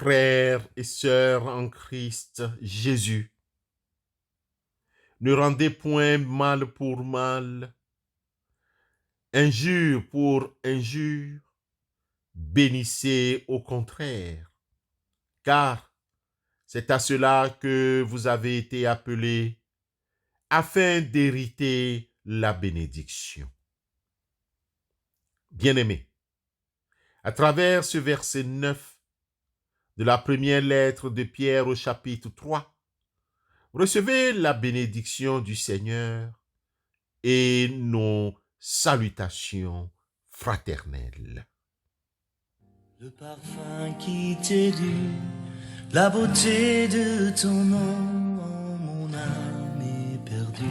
Frères et sœurs en Christ Jésus, ne rendez point mal pour mal, injure pour injure, bénissez au contraire, car c'est à cela que vous avez été appelés, afin d'hériter la bénédiction. Bien-aimés, à travers ce verset 9 de la première lettre de Pierre au chapitre 3, recevez la bénédiction du Seigneur et nos salutations fraternelles. Le parfum qui t'est dû, la beauté de ton nom, mon âme est perdue.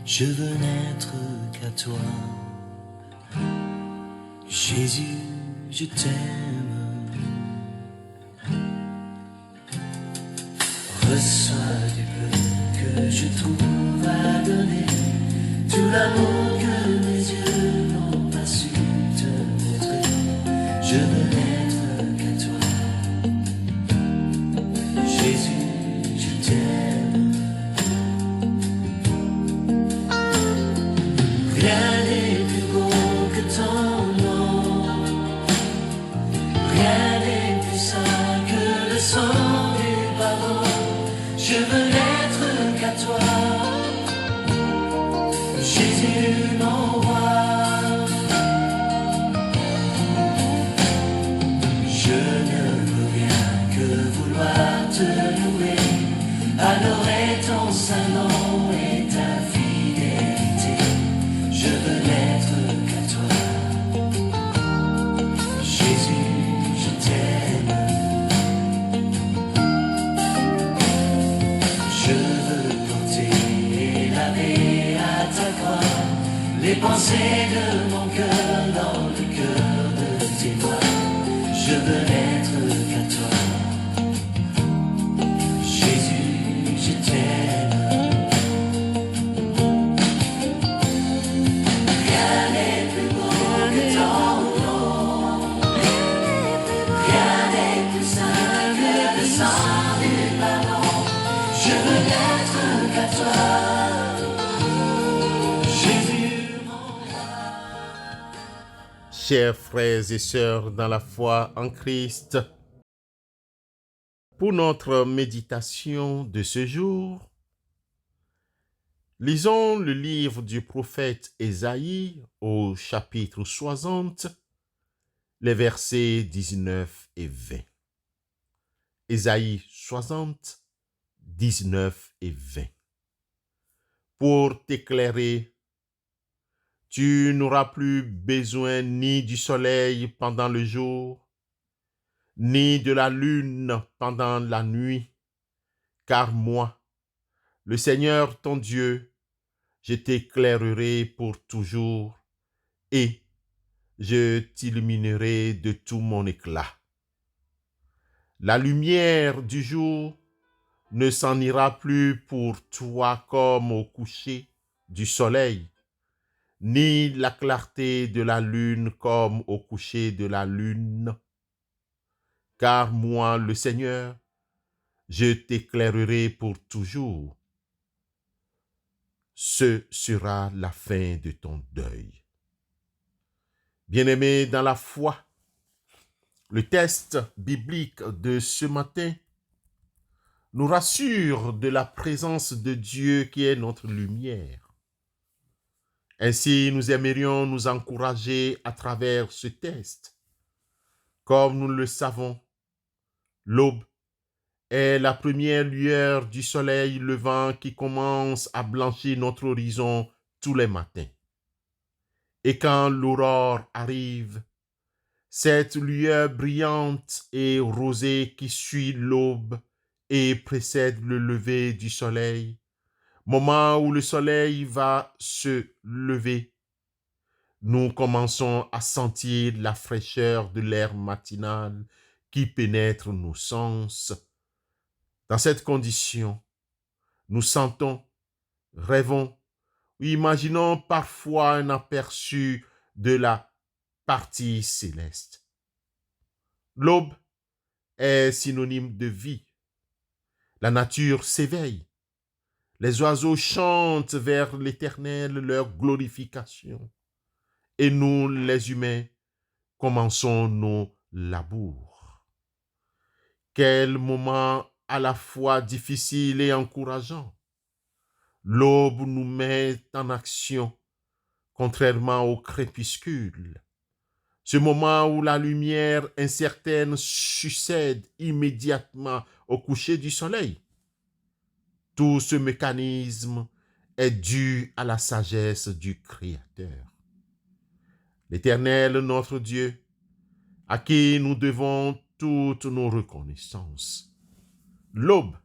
Je veux n'être qu'à toi. Jésus, je t'aime. Reçois du peu que je trouve à donner, tout l'amour que mes yeux n'ont pas su te montrer. Je veux n'être qu'à toi. Jésus, je t'aime. Rien n'est plus beau que ton nom. Rien n'est plus saint que le sang du pardon. Je veux n'être qu'à toi. Jésus, mon roi. Je ne veux rien que vouloir te louer, adorer ton saint nom et ta fidélité. Je veux n'être qu'à toi. Jésus, je t'aime. Je veux porter la vie à ta croix, les pensées de mon cœur dans le cœur de tes doigts. Je veux n'être qu'à toi. Jésus, je t'aime. Rien n'est plus beau que ton nom. Rien n'est plus saint que le sang du pardon. Je veux n'être qu'à toi. Jésus, mon roi. Chers frères et sœurs dans la foi en Christ, pour notre méditation de ce jour, lisons le livre du prophète Ésaïe au chapitre 60, les versets 19 et 20. Ésaïe 60, 19 et 20. Pour t'éclairer, tu n'auras plus besoin ni du soleil pendant le jour, ni de la lune pendant la nuit, car moi, le Seigneur ton Dieu, je t'éclairerai pour toujours et je t'illuminerai de tout mon éclat. La lumière du jour ne s'en ira plus pour toi comme au coucher du soleil, ni la clarté de la lune comme au coucher de la lune. Car moi, le Seigneur, je t'éclairerai pour toujours. Ce sera la fin de ton deuil. Bien-aimés dans la foi, le texte biblique de ce matin nous rassure de la présence de Dieu qui est notre lumière. Ainsi, nous aimerions nous encourager à travers ce texte. Comme nous le savons, l'aube est la première lueur du soleil levant qui commence à blanchir notre horizon tous les matins. Et quand l'aurore arrive, cette lueur brillante et rosée qui suit l'aube et précède le lever du soleil, moment où le soleil va se lever, nous commençons à sentir la fraîcheur de l'air matinal qui pénètre nos sens. Dans cette condition, nous sentons, rêvons, ou imaginons parfois un aperçu de la partie céleste. L'aube est synonyme de vie. La nature s'éveille. Les oiseaux chantent vers l'Éternel leur glorification. Et nous, les humains, commençons nos labours. Quel moment à la fois difficile et encourageant. L'aube nous met en action, contrairement au crépuscule. Ce moment où la lumière incertaine succède immédiatement au coucher du soleil. Tout ce mécanisme est dû à la sagesse du Créateur. L'Éternel, notre Dieu, à qui nous devons toutes nos reconnaissances. L'aube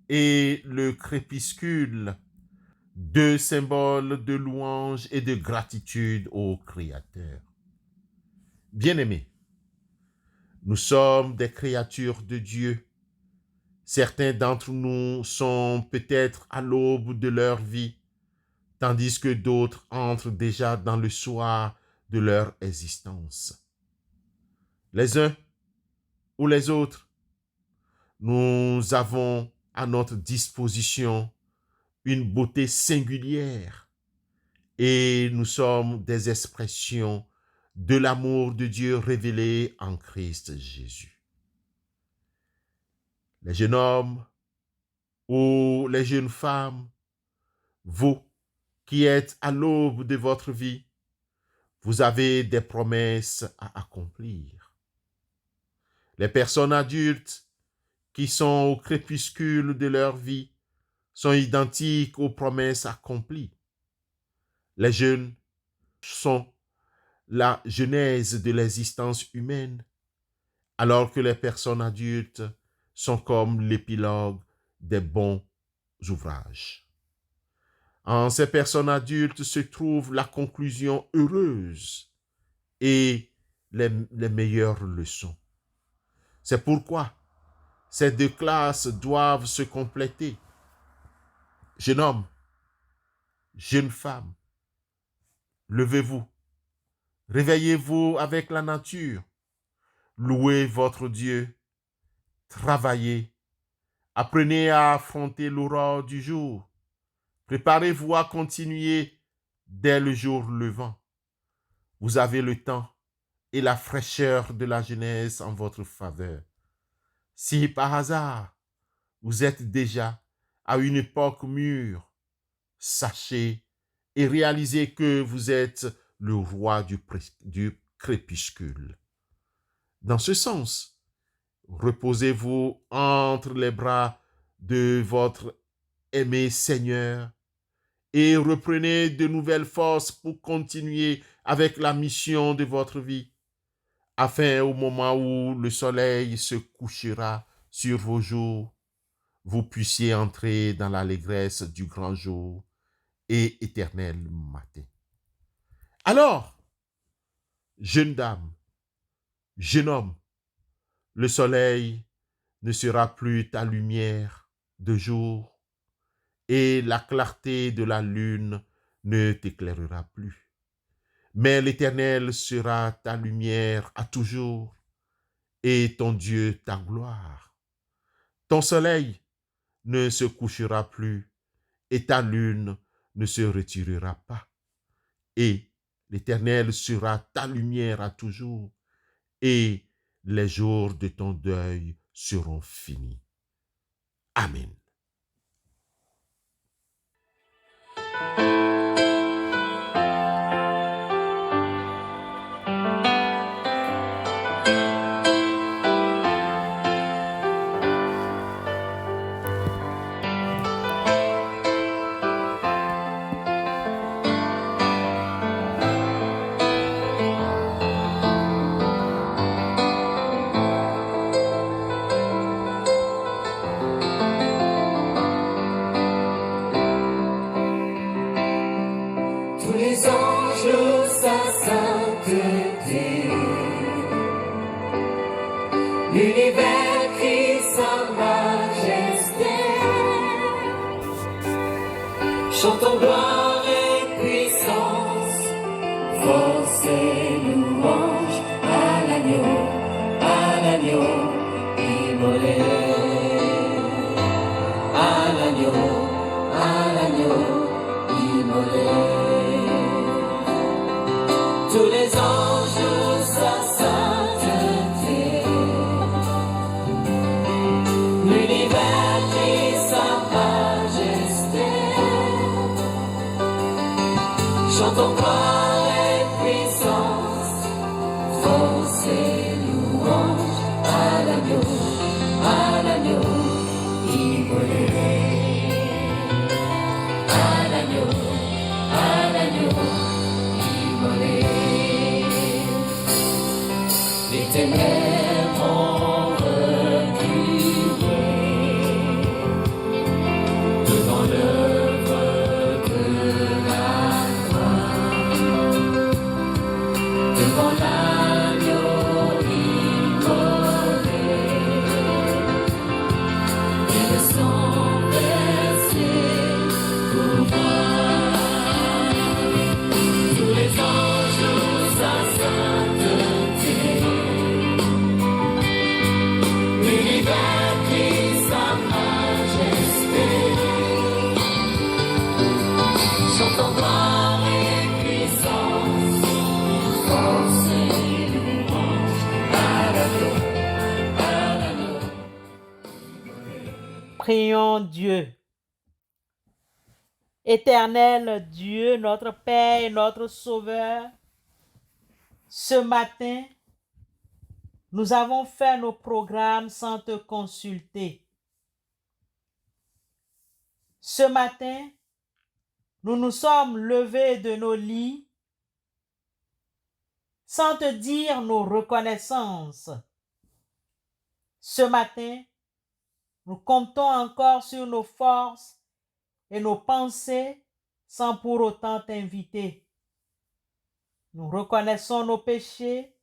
et le crépuscule, deux symboles de louange et de gratitude au Créateur. Bien-aimés, nous sommes des créatures de Dieu. Certains d'entre nous sont peut-être à l'aube de leur vie, tandis que d'autres entrent déjà dans le soir de leur existence. Les uns ou les autres, nous avons à notre disposition une beauté singulière et nous sommes des expressions de l'amour de Dieu révélé en Christ Jésus. Les jeunes hommes ou les jeunes femmes, vous qui êtes à l'aube de votre vie, vous avez des promesses à accomplir. Les personnes adultes qui sont au crépuscule de leur vie sont identiques aux promesses accomplies. Les jeunes sont la genèse de l'existence humaine, alors que les personnes adultes sont comme l'épilogue des bons ouvrages. En ces personnes adultes se trouve la conclusion heureuse et les meilleures leçons. C'est pourquoi ces deux classes doivent se compléter. Jeune homme, jeune femme, levez-vous, réveillez-vous avec la nature, louez votre Dieu, travaillez, apprenez à affronter l'aurore du jour, préparez-vous à continuer dès le jour levant. Vous avez le temps et la fraîcheur de la jeunesse en votre faveur. Si par hasard, vous êtes déjà à une époque mûre, sachez et réalisez que vous êtes le roi du crépuscule. Dans ce sens, reposez-vous entre les bras de votre aimé Seigneur et reprenez de nouvelles forces pour continuer avec la mission de votre vie, afin au moment où le soleil se couchera sur vos jours, vous puissiez entrer dans l'allégresse du grand jour et éternel matin. Alors, jeune dame, jeune homme, le soleil ne sera plus ta lumière de jour et la clarté de la lune ne t'éclairera plus. Mais l'Éternel sera ta lumière à toujours et ton Dieu ta gloire. Ton soleil ne se couchera plus et ta lune ne se retirera pas. Et l'Éternel sera ta lumière à toujours et les jours de ton deuil seront finis. Amen. Tous les anges louent sa sainteté. L'univers crie sa majesté. Chantons gloire et puissance, force et louange à l'agneau joue sa sainteté. L'univers crie sa majesté. Chantons gloire et puissance, force et louange à l'agneau immolé. À l'agneau immolé. Les ténèbres ont reculé devant l'œuvre de la croix, devant l'agneau immolé et le sang versé pour moi. Tous les anges jouent sa sainteté. L'univers crie sa majesté. Chantons gloire et puissance, force et louange à l'agneau. Prions Dieu. Éternel Dieu, notre Père et notre Sauveur, ce matin, nous avons fait nos programmes sans te consulter. Ce matin, nous nous sommes levés de nos lits sans te dire nos reconnaissances. Ce matin, nous comptons encore sur nos forces et nos pensées sans pour autant t'inviter. Nous reconnaissons nos péchés.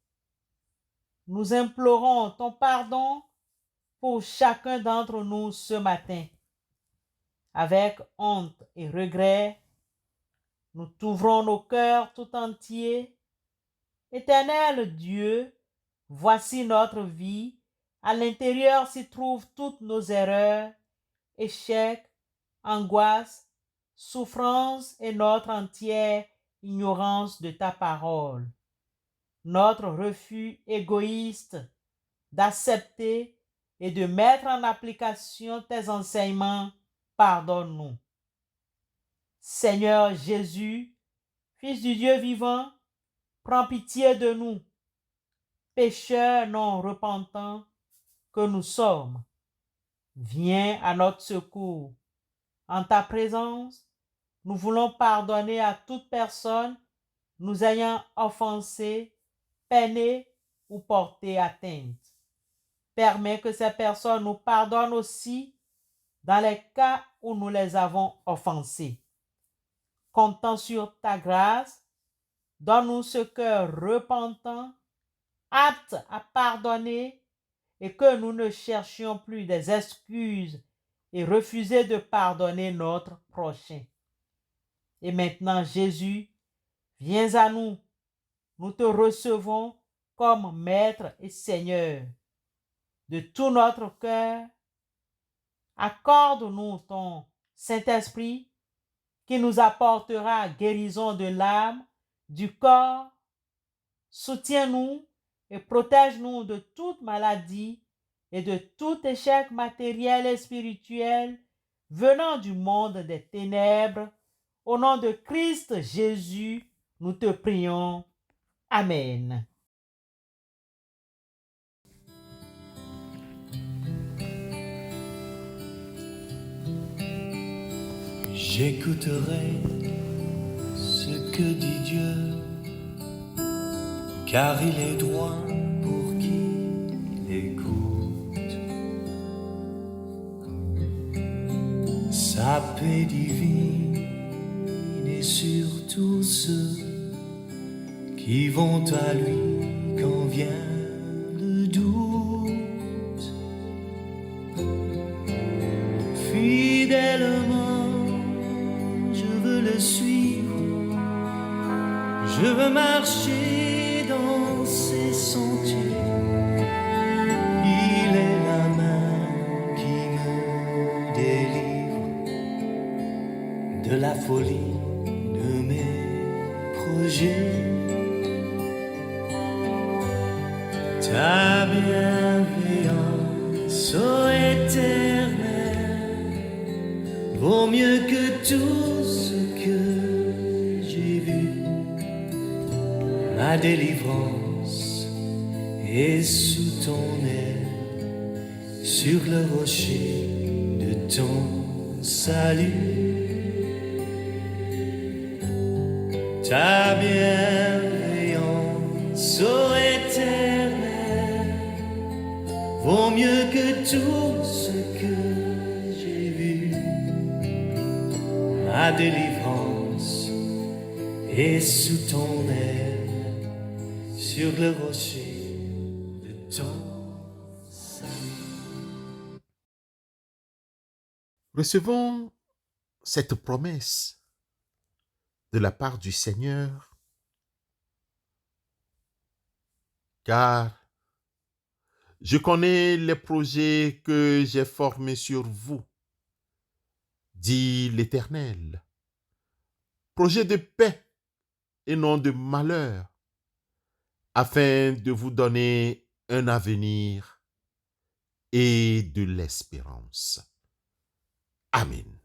Nous implorons ton pardon pour chacun d'entre nous ce matin. Avec honte et regret, nous t'ouvrons nos cœurs tout entiers. Éternel Dieu, voici notre vie. À l'intérieur s'y trouvent toutes nos erreurs, échecs, angoisses, souffrances et notre entière ignorance de ta parole. Notre refus égoïste d'accepter et de mettre en application tes enseignements, pardonne-nous. Seigneur Jésus, Fils du Dieu vivant, prends pitié de nous, pécheurs non repentants que nous sommes. Viens à notre secours. En ta présence, nous voulons pardonner à toute personne nous ayant offensés, peinés ou porté atteinte. Permets que ces personnes nous pardonnent aussi dans les cas où nous les avons offensés. Comptant sur ta grâce, donne-nous ce cœur repentant, apte à pardonner et que nous ne cherchions plus des excuses et refuser de pardonner notre prochain. Et maintenant, Jésus, viens à nous. Nous te recevons comme Maître et Seigneur. De tout notre cœur, accorde-nous ton Saint-Esprit qui nous apportera guérison de l'âme, du corps. Soutiens-nous et protège-nous de toute maladie et de tout échec matériel et spirituel venant du monde des ténèbres. Au nom de Christ Jésus, nous te prions. Amen. J'écouterai ce que dit Dieu, car il est droit pour qui l'écoute. Sa paix divine est sur tous ceux qui vont à lui quand vient le doute. Fidèlement, je veux le suivre, je veux marcher dans ses sentiers. Il est la main qui me délivre de la folie de mes projets. Ta bienveillance, ô Éternel, vaut mieux que tout ce que j'ai vu. Ma délivrance est sous ton aile, sur le rocher de ton salut. Ta bienveillance, ô Éternel, vaut mieux que tout ce que j'ai vu. Ma délivrance est sous ton aile, sur le rocher de ton salut. Recevons cette promesse de la part du Seigneur, car je connais les projets que j'ai formés sur vous, dit l'Éternel. Projets de paix et non de malheur, afin de vous donner un avenir et de l'espérance. Amen.